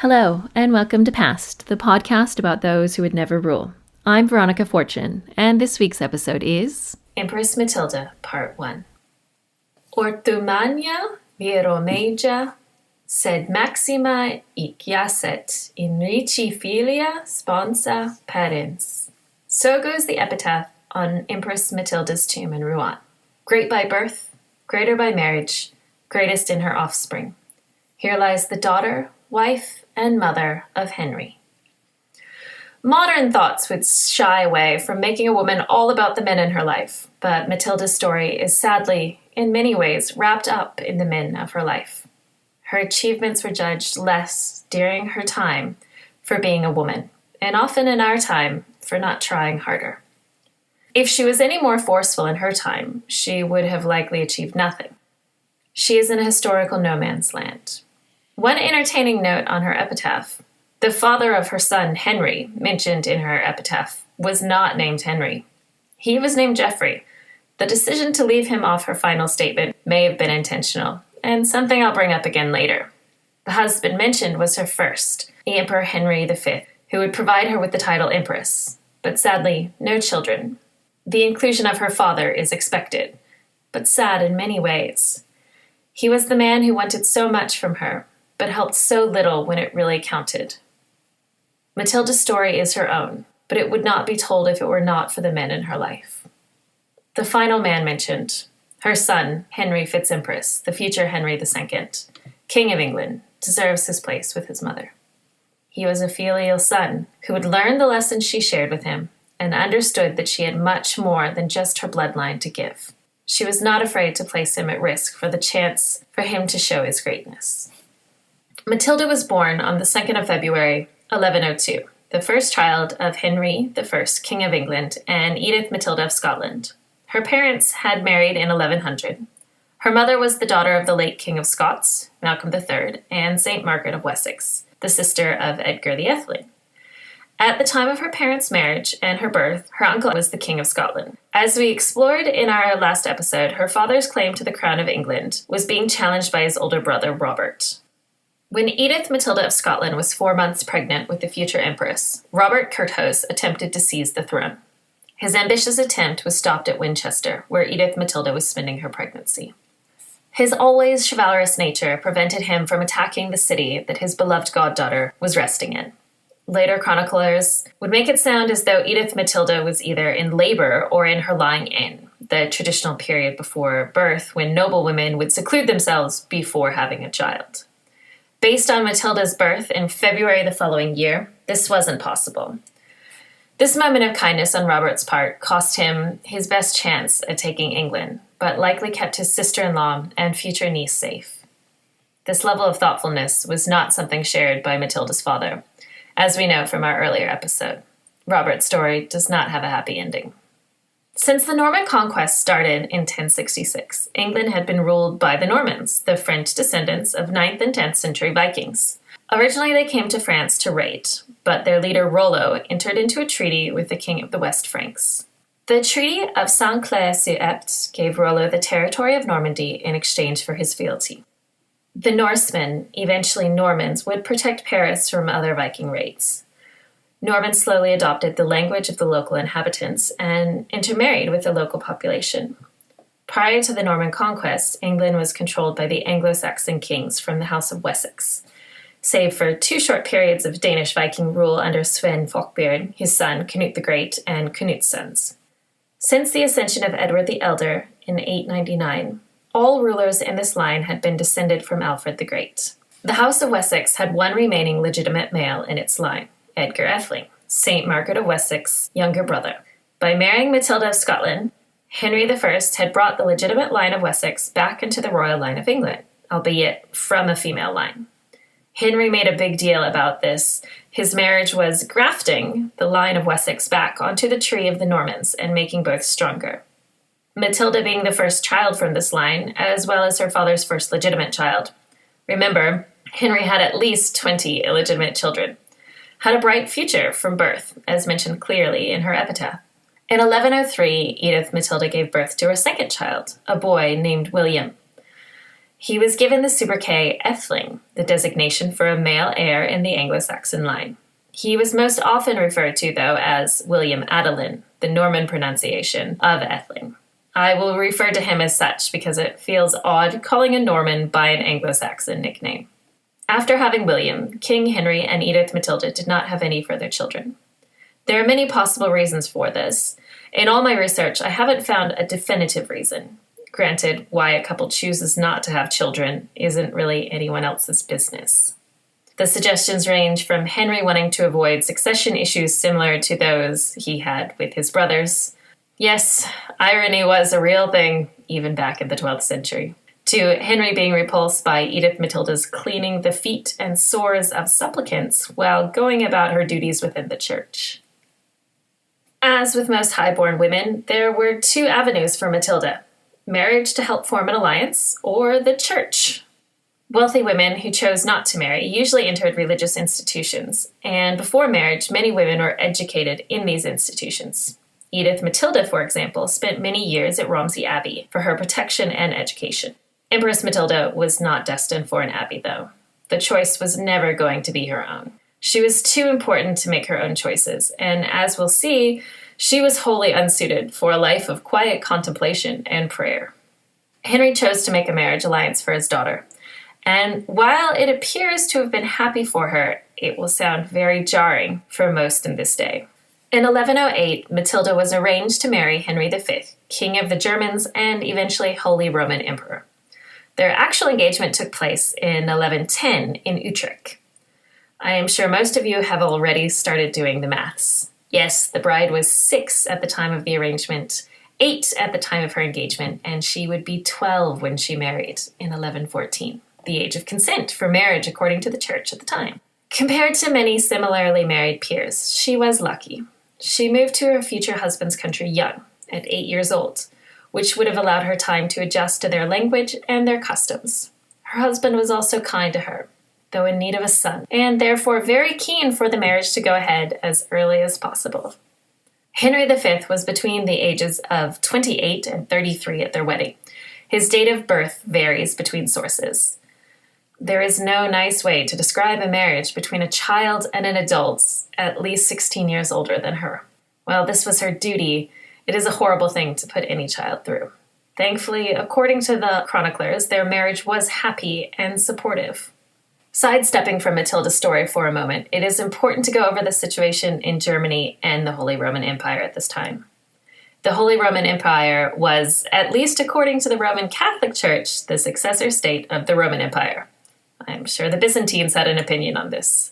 Hello, and welcome to Past, the podcast about those who would never rule. I'm Veronica Fortune, and this week's episode is Empress-Matilda, Part 1. Ortumania viromeja, sed maxima icyaset in ricci filia sponsa parens. So goes the epitaph on Empress Matilda's tomb in Rouen. Great by birth, greater by marriage, greatest in her offspring. Here lies the daughter, wife, and mother of Henry. Modern thoughts would shy away from making a woman all about the men in her life, but Matilda's story is sadly, in many ways, wrapped up in the men of her life. Her achievements were judged less during her time for being a woman, and often in our time for not trying harder. If she was any more forceful in her time, she would have likely achieved nothing. She is in a historical no man's land. One entertaining note on her epitaph: the father of her son, Henry, mentioned in her epitaph, was not named Henry. He was named Geoffrey. The decision to leave him off her final statement may have been intentional, and something I'll bring up again later. The husband mentioned was her first, the Emperor Henry V, who would provide her with the title Empress, but sadly, no children. The inclusion of her father is expected, but sad in many ways. He was the man who wanted so much from her, but helped so little when it really counted. Matilda's story is her own, but it would not be told if it were not for the men in her life. The final man mentioned, her son, Henry Fitz-Empress, the future Henry II, King of England, deserves his place with his mother. He was a filial son who would learn the lessons she shared with him and understood that she had much more than just her bloodline to give. She was not afraid to place him at risk for the chance for him to show his greatness. Matilda was born on the 2nd of February, 1102, the first child of Henry I, King of England, and Edith-Matilda of Scotland. Her parents had married in 1100. Her mother was the daughter of the late King of Scots, Malcolm III, and St. Margaret of Wessex, the sister of Edgar the Adelin. At the time of her parents' marriage and her birth, her uncle was the King of Scotland. As we explored in our last episode, her father's claim to the crown of England was being challenged by his older brother, Robert. When Edith-Matilda of Scotland was 4 months pregnant with the future empress, Robert Curthose attempted to seize the throne. His ambitious attempt was stopped at Winchester, where Edith-Matilda was spending her pregnancy. His always chivalrous nature prevented him from attacking the city that his beloved goddaughter was resting in. Later chroniclers would make it sound as though Edith-Matilda was either in labor or in her lying in, the traditional period before birth when noble women would seclude themselves before having a child. Based on Matilda's birth in February the following year, this wasn't possible. This moment of kindness on Robert's part cost him his best chance at taking England, but likely kept his sister-in-law and future niece safe. This level of thoughtfulness was not something shared by Matilda's father, as we know from our earlier episode. Robert's story does not have a happy ending. Since the Norman conquest started in 1066, England had been ruled by the Normans, the French descendants of 9th and 10th century Vikings. Originally they came to France to raid, but their leader Rollo entered into a treaty with the king of the West Franks. The Treaty of Saint-Clair-sur-Epte gave Rollo the territory of Normandy in exchange for his fealty. The Norsemen, eventually Normans, would protect Paris from other Viking raids. Normans slowly adopted the language of the local inhabitants and intermarried with the local population. Prior to the Norman conquest, England was controlled by the Anglo-Saxon kings from the House of Wessex, save for 2 short periods of Danish Viking rule under Sven Folkbeard, his son Canute the Great, and Canute's sons. Since the ascension of Edward the Elder in 899, all rulers in this line had been descended from Alfred the Great. The House of Wessex had one remaining legitimate male in its line, Edgar Adelin, St. Margaret of Wessex's younger brother. By marrying Matilda of Scotland, Henry I had brought the legitimate line of Wessex back into the royal line of England, albeit from a female line. Henry made a big deal about this. His marriage was grafting the line of Wessex back onto the tree of the Normans and making both stronger. Matilda being the first child from this line, as well as her father's first legitimate child. Remember, Henry had at least 20 illegitimate children. Had a bright future from birth, as mentioned clearly in her epitaph. In 1103, Edith-Matilda gave birth to her second child, a boy named William. He was given the sobriquet Adelin, the designation for a male heir in the Anglo-Saxon line. He was most often referred to, though, as William Adelin, the Norman pronunciation of Adelin. I will refer to him as such because it feels odd calling a Norman by an Anglo-Saxon nickname. After having William, King Henry and Edith-Matilda did not have any further children. There are many possible reasons for this. In all my research, I haven't found a definitive reason. Granted, why a couple chooses not to have children isn't really anyone else's business. The suggestions range from Henry wanting to avoid succession issues similar to those he had with his brothers. Yes, irony was a real thing, even back in the 12th century. To Henry being repulsed by Edith-Matilda's cleaning the feet and sores of supplicants while going about her duties within the church. As with most highborn women, there were two avenues for Matilda: marriage to help form an alliance, or the church. Wealthy women who chose not to marry usually entered religious institutions, and before marriage, many women were educated in these institutions. Edith-Matilda, for example, spent many years at Romsey Abbey for her protection and education. Empress Matilda was not destined for an abbey, though. The choice was never going to be her own. She was too important to make her own choices, and as we'll see, she was wholly unsuited for a life of quiet contemplation and prayer. Henry chose to make a marriage alliance for his daughter, and while it appears to have been happy for her, it will sound very jarring for most in this day. In 1108, Matilda was arranged to marry Henry V, King of the Germans and eventually Holy Roman Emperor. Their actual engagement took place in 1110 in Utrecht. I am sure most of you have already started doing the maths. Yes, the bride was 6 at the time of the arrangement, 8 at the time of her engagement, and she would be 12 when she married in 1114, the age of consent for marriage according to the church at the time. Compared to many similarly married peers, she was lucky. She moved to her future husband's country young, at 8 years old, which would have allowed her time to adjust to their language and their customs. Her husband was also kind to her, though in need of a son, and therefore very keen for the marriage to go ahead as early as possible. Henry V was between the ages of 28 and 33 at their wedding. His date of birth varies between sources. There is no nice way to describe a marriage between a child and an adult at least 16 years older than her. While this was her duty, it is a horrible thing to put any child through. Thankfully, according to the chroniclers, their marriage was happy and supportive. Sidestepping from Matilda's story for a moment, it is important to go over the situation in Germany and the Holy Roman Empire at this time. The Holy Roman Empire was, at least according to the Roman Catholic Church, the successor state of the Roman Empire. I'm sure the Byzantines had an opinion on this.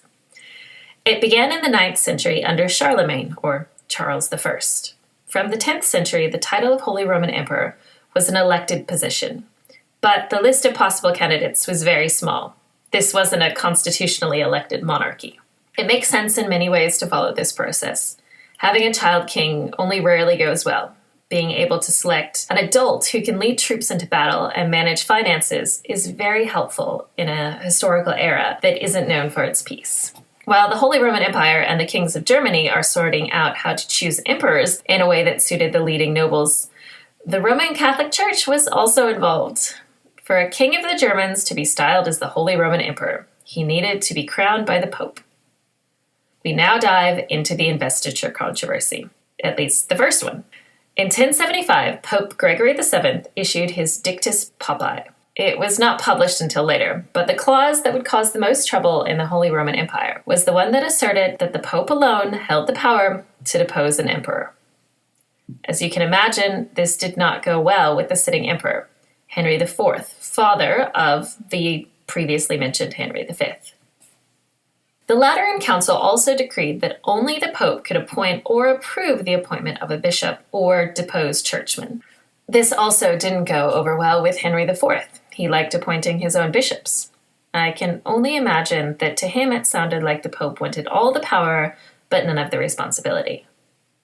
It began in the 9th century under Charlemagne, or Charles I. From the 10th century, the title of Holy Roman Emperor was an elected position, but the list of possible candidates was very small. This wasn't a constitutionally elected monarchy. It makes sense in many ways to follow this process. Having a child king only rarely goes well. Being able to select an adult who can lead troops into battle and manage finances is very helpful in a historical era that isn't known for its peace. While the Holy Roman Empire and the kings of Germany are sorting out how to choose emperors in a way that suited the leading nobles, the Roman Catholic Church was also involved. For a king of the Germans to be styled as the Holy Roman Emperor, he needed to be crowned by the Pope. We now dive into the investiture controversy, at least the first one. In 1075, Pope Gregory VII issued his Dictus Papae. It was not published until later, but the clause that would cause the most trouble in the Holy Roman Empire was the one that asserted that the Pope alone held the power to depose an emperor. As you can imagine, this did not go well with the sitting emperor, Henry IV, father of the previously mentioned Henry V. The Lateran Council also decreed that only the Pope could appoint or approve the appointment of a bishop or depose churchmen. This also didn't go over well with Henry IV. He liked appointing his own bishops. I can only imagine that to him it sounded like the Pope wanted all the power, but none of the responsibility.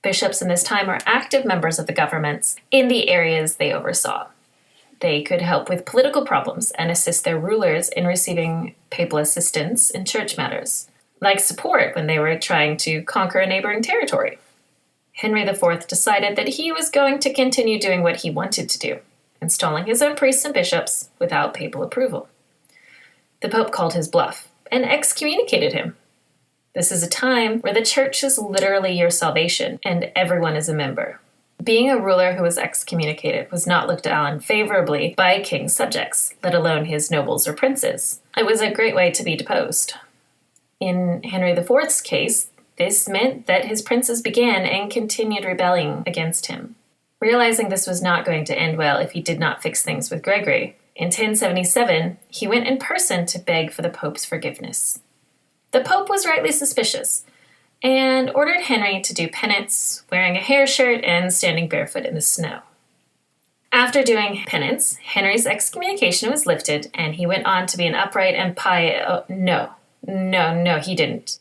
Bishops in this time were active members of the governments in the areas they oversaw. They could help with political problems and assist their rulers in receiving papal assistance in church matters, like support when they were trying to conquer a neighboring territory. Henry IV decided that he was going to continue doing what he wanted to do, installing his own priests and bishops without papal approval. The Pope called his bluff and excommunicated him. This is a time where the church is literally your salvation and everyone is a member. Being a ruler who was excommunicated was not looked on favorably by a king's subjects, let alone his nobles or princes. It was a great way to be deposed. In Henry IV's case, this meant that his princes began and continued rebelling against him. Realizing this was not going to end well if he did not fix things with Gregory, in 1077, he went in person to beg for the Pope's forgiveness. The Pope was rightly suspicious and ordered Henry to do penance, wearing a hair shirt and standing barefoot in the snow. After doing penance, Henry's excommunication was lifted and he went on to be an upright and pious... No, he didn't.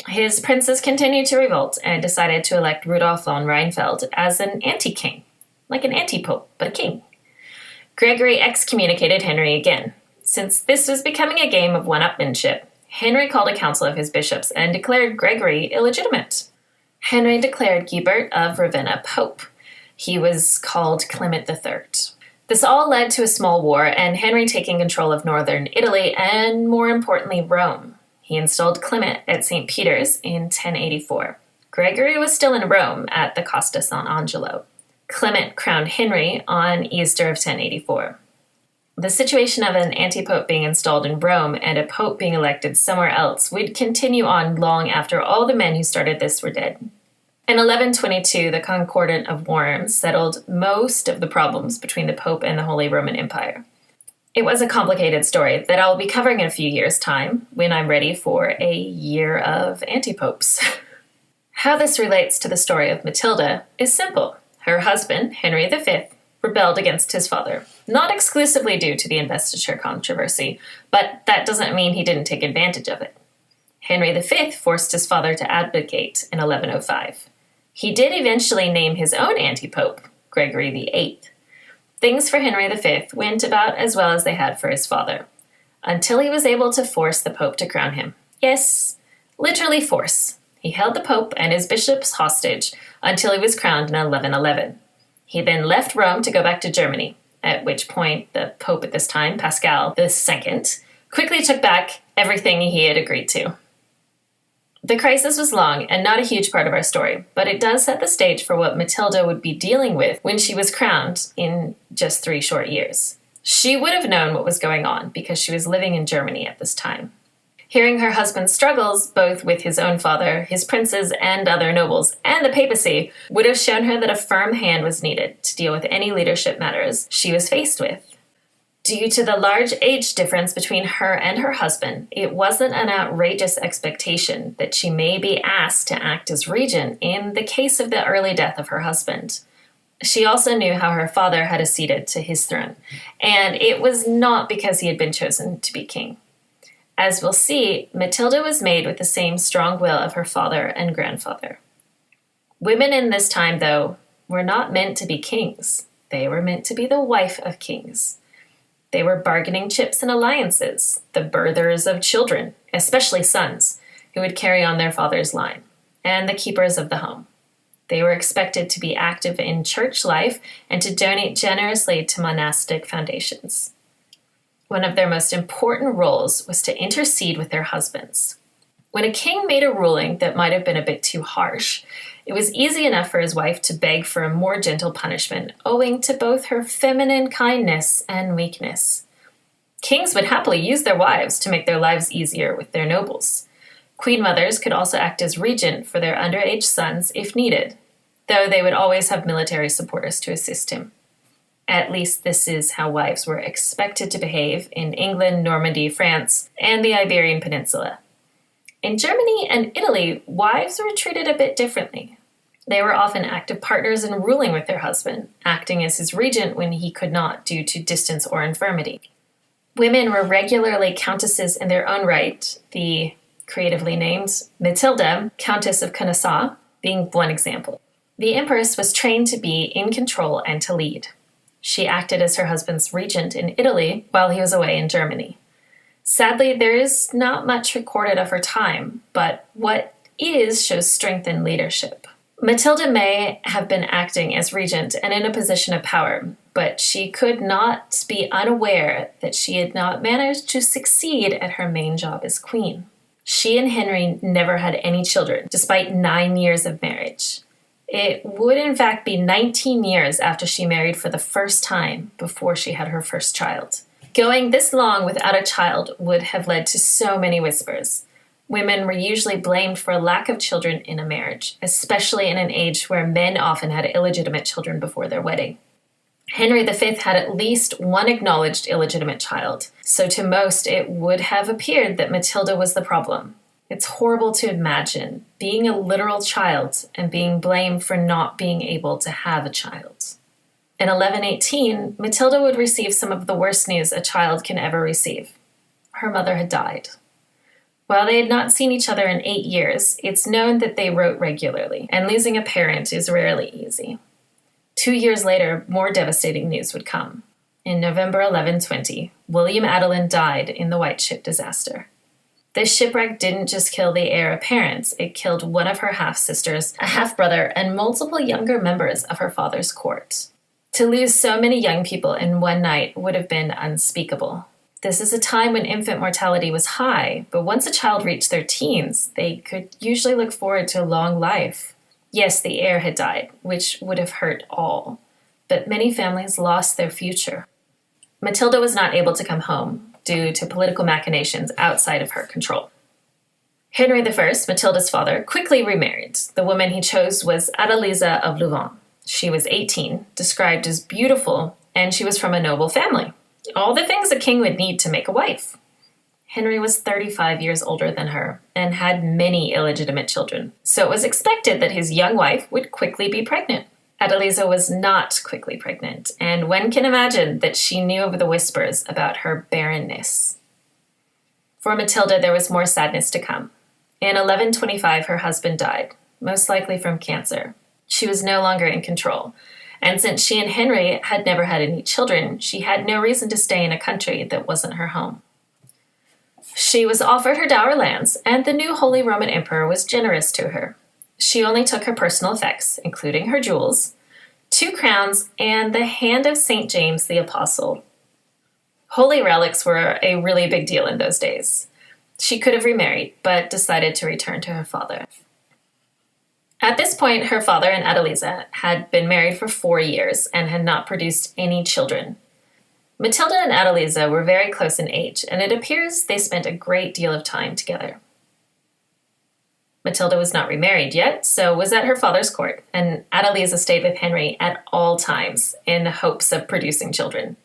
His princes continued to revolt and decided to elect Rudolf von Rheinfeld as an anti-king, like an anti-pope, but a king. Gregory excommunicated Henry again. Since this was becoming a game of one-upmanship, Henry called a council of his bishops and declared Gregory illegitimate. Henry declared Guibert of Ravenna pope. He was called Clement III. This all led to a small war and Henry taking control of northern Italy and, more importantly, Rome. He installed Clement at St. Peter's in 1084. Gregory was still in Rome at the Costa San Angelo. Clement crowned Henry on Easter of 1084. The situation of an anti-pope being installed in Rome and a pope being elected somewhere else would continue on long after all the men who started this were dead. In 1122, the Concordat of Worms settled most of the problems between the Pope and the Holy Roman Empire. It was a complicated story that I'll be covering in a few years' time when I'm ready for a year of anti-popes. How this relates to the story of Matilda is simple. Her husband, Henry V, rebelled against his father, not exclusively due to the investiture controversy, but that doesn't mean he didn't take advantage of it. Henry V forced his father to abdicate in 1105. He did eventually name his own anti-pope, Gregory VIII. Things for Henry V went about as well as they had for his father, until he was able to force the Pope to crown him. Yes, literally force. He held the Pope and his bishops hostage until he was crowned in 1111. He then left Rome to go back to Germany, at which point the Pope at this time, Pascal II, quickly took back everything he had agreed to. The crisis was long and not a huge part of our story, but it does set the stage for what Matilda would be dealing with when she was crowned in just 3 short years. She would have known what was going on because she was living in Germany at this time. Hearing her husband's struggles, both with his own father, his princes, and other nobles, and the papacy, would have shown her that a firm hand was needed to deal with any leadership matters she was faced with. Due to the large age difference between her and her husband, it wasn't an outrageous expectation that she may be asked to act as regent in the case of the early death of her husband. She also knew how her father had acceded to his throne, and it was not because he had been chosen to be king. As we'll see, Matilda was made with the same strong will of her father and grandfather. Women in this time, though, were not meant to be kings. They were meant to be the wife of kings. They were bargaining chips and alliances, the birthers of children, especially sons, who would carry on their father's line, and the keepers of the home. They were expected to be active in church life and to donate generously to monastic foundations. One of their most important roles was to intercede with their husbands. When a king made a ruling that might have been a bit too harsh, it was easy enough for his wife to beg for a more gentle punishment, owing to both her feminine kindness and weakness. Kings would happily use their wives to make their lives easier with their nobles. Queen mothers could also act as regent for their underage sons if needed, though they would always have military supporters to assist him. At least this is how wives were expected to behave in England, Normandy, France, and the Iberian Peninsula. In Germany and Italy, wives were treated a bit differently. They were often active partners in ruling with their husband, acting as his regent when he could not due to distance or infirmity. Women were regularly countesses in their own right, the creatively named Matilda, Countess of Canassau, being one example. The Empress was trained to be in control and to lead. She acted as her husband's regent in Italy while he was away in Germany. Sadly, there is not much recorded of her time, but what is shows strength in leadership. Matilda may have been acting as regent and in a position of power, but she could not be unaware that she had not managed to succeed at her main job as queen. She and Henry never had any children, despite 9 years of marriage. It would in fact be 19 years after she married for the first time before she had her first child. Going this long without a child would have led to so many whispers. Women were usually blamed for a lack of children in a marriage, especially in an age where men often had illegitimate children before their wedding. Henry V had at least one acknowledged illegitimate child, so to most it would have appeared that Matilda was the problem. It's horrible to imagine being a literal child and being blamed for not being able to have a child. In 1118, Matilda would receive some of the worst news a child can ever receive. Her mother had died. While they had not seen each other in 8 years, it's known that they wrote regularly, and losing a parent is rarely easy. 2 years later, more devastating news would come. In November 1120, William Adelin died in the White Ship disaster. This shipwreck didn't just kill the heir apparent, it killed one of her half-sisters, a half-brother, and multiple younger members of her father's court. To lose so many young people in one night would have been unspeakable. This is a time when infant mortality was high, but once a child reached their teens, they could usually look forward to a long life. Yes, the heir had died, which would have hurt all, but many families lost their future. Matilda was not able to come home due to political machinations outside of her control. Henry I, Matilda's father, quickly remarried. The woman he chose was Adelin of Louvain. She was 18, described as beautiful, and she was from a noble family. All the things a king would need to make a wife. Henry was 35 years older than her and had many illegitimate children, so it was expected that his young wife would quickly be pregnant. Adelin was not quickly pregnant, and one can imagine that she knew of the whispers about her barrenness. For Matilda, there was more sadness to come. In 1125, her husband died, most likely from cancer. She was no longer in control. And since she and Henry had never had any children, she had no reason to stay in a country that wasn't her home. She was offered her dower lands, and the new Holy Roman Emperor was generous to her. She only took her personal effects, including her jewels, 2 crowns, and the hand of St. James the Apostle. Holy relics were a really big deal in those days. She could have remarried, but decided to return to her father. At this point, her father and Adelin had been married for 4 years and had not produced any children. Matilda and Adelin were very close in age, and it appears they spent a great deal of time together. Matilda was not remarried yet, so was at her father's court, and Adelin stayed with Henry at all times in hopes of producing children.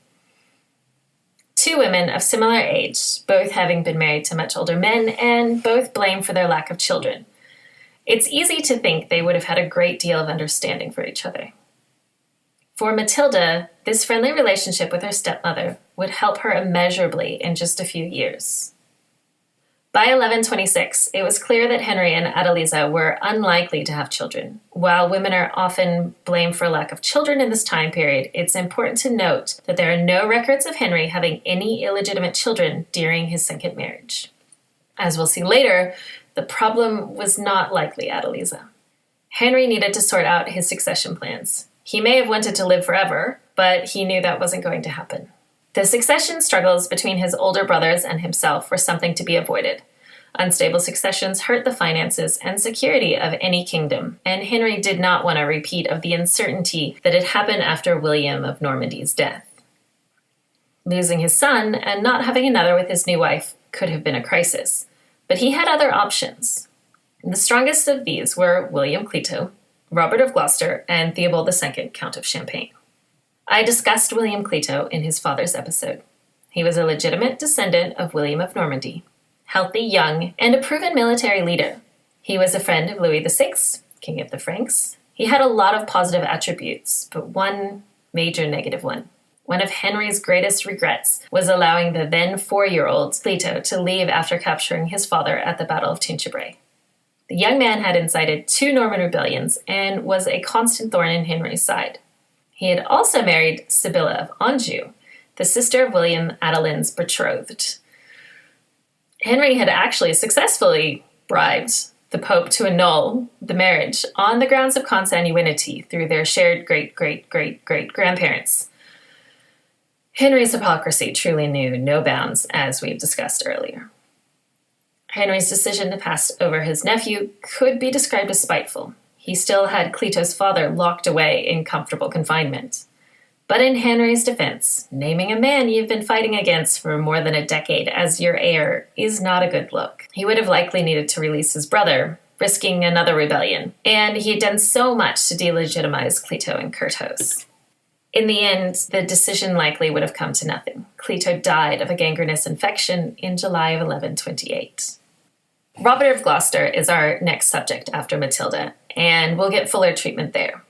2 women of similar age, both having been married to much older men, and both blamed for their lack of children. It's easy to think they would have had a great deal of understanding for each other. For Matilda, this friendly relationship with her stepmother would help her immeasurably in just a few years. By 1126, it was clear that Henry and Adelin were unlikely to have children. While women are often blamed for lack of children in this time period, it's important to note that there are no records of Henry having any illegitimate children during his second marriage. As we'll see later, the problem was not likely Adelin. Henry needed to sort out his succession plans. He may have wanted to live forever, but he knew that wasn't going to happen. The succession struggles between his older brothers and himself were something to be avoided. Unstable successions hurt the finances and security of any kingdom, and Henry did not want a repeat of the uncertainty that had happened after William of Normandy's death. Losing his son and not having another with his new wife could have been a crisis. But he had other options. The strongest of these were William Clito, Robert of Gloucester, and Theobald II, Count of Champagne. I discussed William Clito in his father's episode. He was a legitimate descendant of William of Normandy, healthy, young, and a proven military leader. He was a friend of Louis VI, King of the Franks. He had a lot of positive attributes, but one major negative one. One of Henry's greatest regrets was allowing the then 4-year-old Clito to leave after capturing his father at the Battle of Tinchebray. The young man had incited 2 Norman rebellions and was a constant thorn in Henry's side. He had also married Sibylla of Anjou, the sister of William Adelin's betrothed. Henry had actually successfully bribed the Pope to annul the marriage on the grounds of consanguinity through their shared great-great-great-great-grandparents. Henry's hypocrisy truly knew no bounds, as we've discussed earlier. Henry's decision to pass over his nephew could be described as spiteful. He still had Clito's father locked away in comfortable confinement. But in Henry's defense, naming a man you've been fighting against for more than a decade as your heir is not a good look. He would have likely needed to release his brother, risking another rebellion, and he had done so much to delegitimize Clito and Curthose. In the end, the decision likely would have come to nothing. Clito died of a gangrenous infection in July of 1128. Robert of Gloucester is our next subject after Matilda, and we'll get fuller treatment there.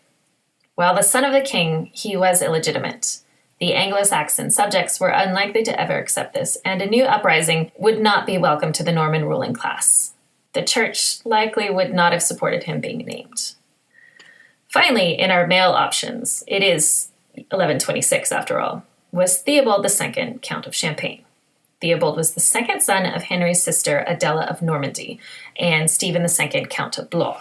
While the son of the king, he was illegitimate. The Anglo-Saxon subjects were unlikely to ever accept this, and a new uprising would not be welcome to the Norman ruling class. The church likely would not have supported him being named. Finally, in our male options, it is 1126 after all, was Theobald II, Count of Champagne. Theobald was the second son of Henry's sister Adela of Normandy and Stephen II, Count of Blois.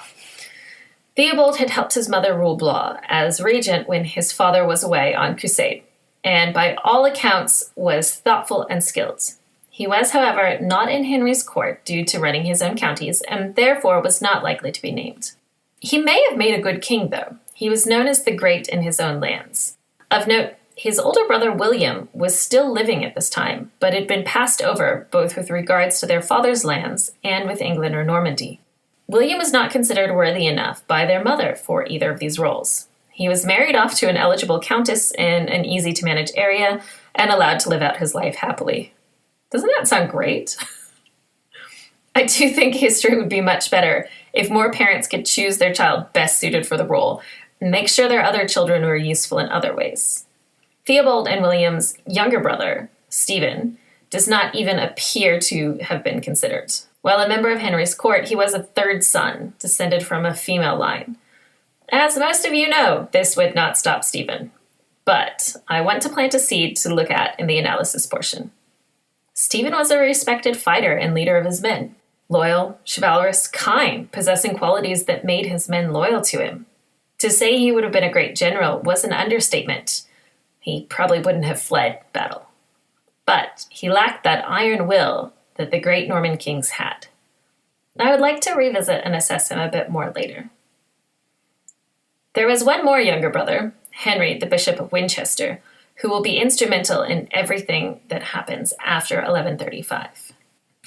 Theobald had helped his mother rule Blois as regent when his father was away on crusade, and by all accounts was thoughtful and skilled. He was, however, not in Henry's court due to running his own counties, and therefore was not likely to be named. He may have made a good king, though. He was known as the Great in his own lands. Of note, his older brother William was still living at this time, but had been passed over both with regards to their father's lands and with England or Normandy. William was not considered worthy enough by their mother for either of these roles. He was married off to an eligible countess in an easy-to-manage area and allowed to live out his life happily. Doesn't that sound great? I do think history would be much better if more parents could choose their child best suited for the role and make sure their other children were useful in other ways. Theobald and William's younger brother, Stephen, does not even appear to have been considered. While a member of Henry's court, he was a third son, descended from a female line. As most of you know, this would not stop Stephen. But I want to plant a seed to look at in the analysis portion. Stephen was a respected fighter and leader of his men. Loyal, chivalrous, kind, possessing qualities that made his men loyal to him. To say he would have been a great general was an understatement. He probably wouldn't have fled battle. But he lacked that iron will that the great Norman kings had. I would like to revisit and assess him a bit more later. There was one more younger brother, Henry, the Bishop of Winchester, who will be instrumental in everything that happens after 1135.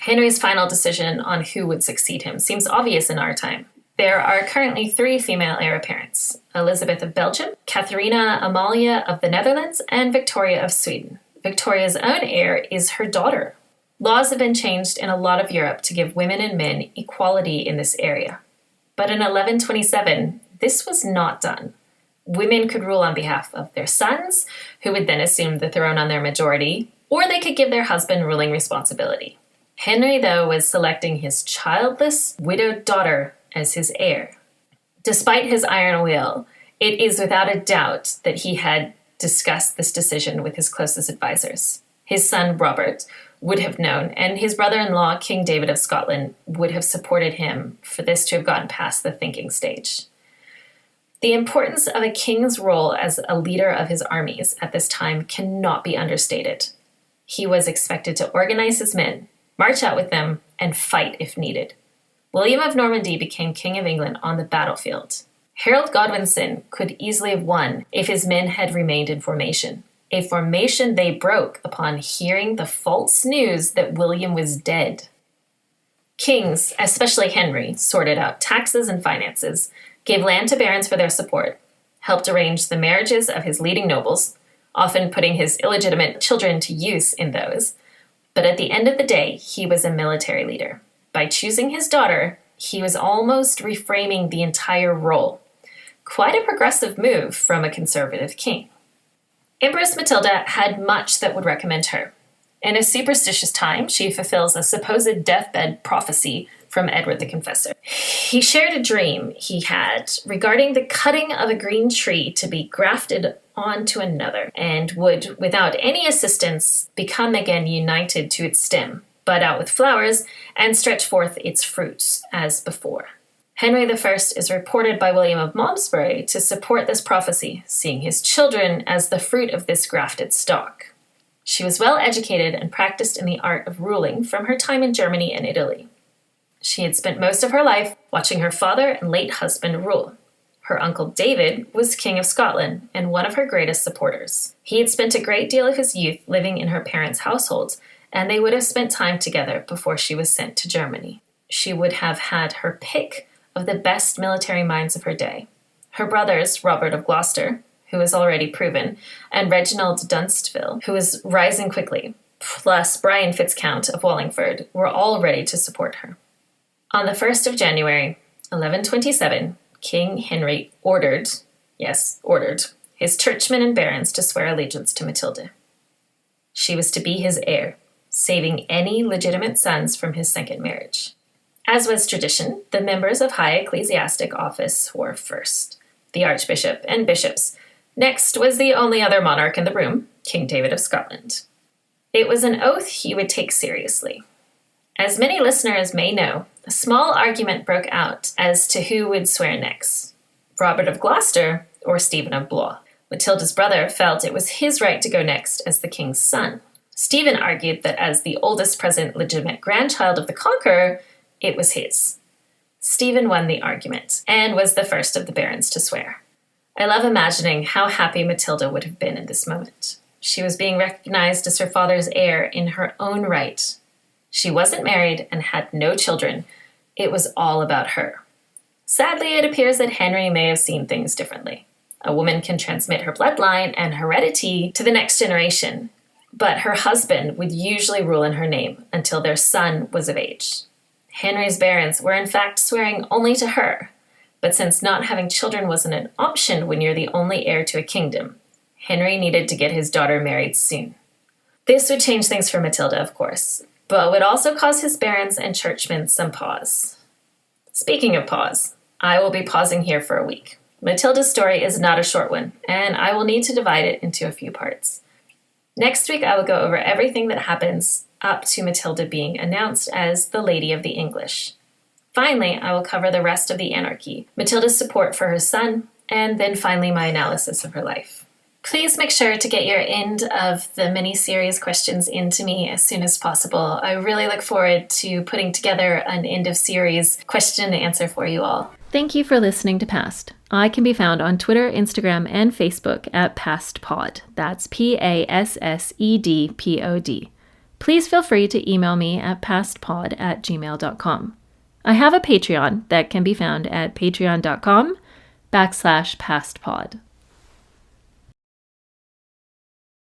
Henry's final decision on who would succeed him seems obvious in our time. There are currently 3 female heir apparents: Elizabeth of Belgium, Katharina Amalia of the Netherlands, and Victoria of Sweden. Victoria's own heir is her daughter. Laws have been changed in a lot of Europe to give women and men equality in this area. But in 1127, this was not done. Women could rule on behalf of their sons, who would then assume the throne on their majority, or they could give their husband ruling responsibility. Henry, though, was selecting his childless, widowed daughter as his heir. Despite his iron will, it is without a doubt that he had discussed this decision with his closest advisors. His son, Robert, would have known, and his brother-in-law, King David of Scotland, would have supported him for this to have gotten past the thinking stage. The importance of a king's role as a leader of his armies at this time cannot be understated. He was expected to organize his men, march out with them, and fight if needed. William of Normandy became King of England on the battlefield. Harold Godwinson could easily have won if his men had remained in formation, a formation they broke upon hearing the false news that William was dead. Kings, especially Henry, sorted out taxes and finances, gave land to barons for their support, helped arrange the marriages of his leading nobles, often putting his illegitimate children to use in those. But at the end of the day, he was a military leader. By choosing his daughter, he was almost reframing the entire role. Quite a progressive move from a conservative king. Empress Matilda had much that would recommend her. In a superstitious time, she fulfills a supposed deathbed prophecy from Edward the Confessor. He shared a dream he had regarding the cutting of a green tree to be grafted onto another, and would, without any assistance, become again united to its stem, bud out with flowers, and stretch forth its fruits as before. Henry I is reported by William of Malmesbury to support this prophecy, seeing his children as the fruit of this grafted stock. She was well educated and practiced in the art of ruling from her time in Germany and Italy. She had spent most of her life watching her father and late husband rule. Her uncle David was King of Scotland and one of her greatest supporters. He had spent a great deal of his youth living in her parents' household, and they would have spent time together before she was sent to Germany. She would have had her pick of the best military minds of her day. Her brothers, Robert of Gloucester, who was already proven, and Reginald Dunstable, who was rising quickly, plus Brian Fitzcount of Wallingford, were all ready to support her. On the 1st of January, 1127, King Henry ordered his churchmen and barons to swear allegiance to Matilda. She was to be his heir, saving any legitimate sons from his second marriage. As was tradition, the members of high ecclesiastic office swore first, the archbishop and bishops. Next was the only other monarch in the room, King David of Scotland. It was an oath he would take seriously. As many listeners may know, a small argument broke out as to who would swear next, Robert of Gloucester or Stephen of Blois. Matilda's brother felt it was his right to go next as the king's son. Stephen argued that as the oldest present legitimate grandchild of the conqueror, it was his. Stephen won the argument and was the first of the barons to swear. I love imagining how happy Matilda would have been in this moment. She was being recognized as her father's heir in her own right. She wasn't married and had no children. It was all about her. Sadly, it appears that Henry may have seen things differently. A woman can transmit her bloodline and heredity to the next generation, but her husband would usually rule in her name until their son was of age. Henry's barons were in fact swearing only to her, but since not having children wasn't an option when you're the only heir to a kingdom, Henry needed to get his daughter married soon. This would change things for Matilda, of course, but would also cause his barons and churchmen some pause. Speaking of pause, I will be pausing here for a week. Matilda's story is not a short one, and I will need to divide it into a few parts. Next week, I will go over everything that happens up to Matilda being announced as the Lady of the English. Finally, I will cover the rest of the anarchy, Matilda's support for her son, and then finally my analysis of her life. Please make sure to get your end of the mini-series questions into me as soon as possible. I really look forward to putting together an end-of-series question and answer for you all. Thank you for listening to Past. I can be found on Twitter, Instagram, and Facebook at PastPod. That's PASSEDPOD. Please feel free to email me at pastpod@gmail.com. I have a Patreon that can be found at patreon.com/pastpod.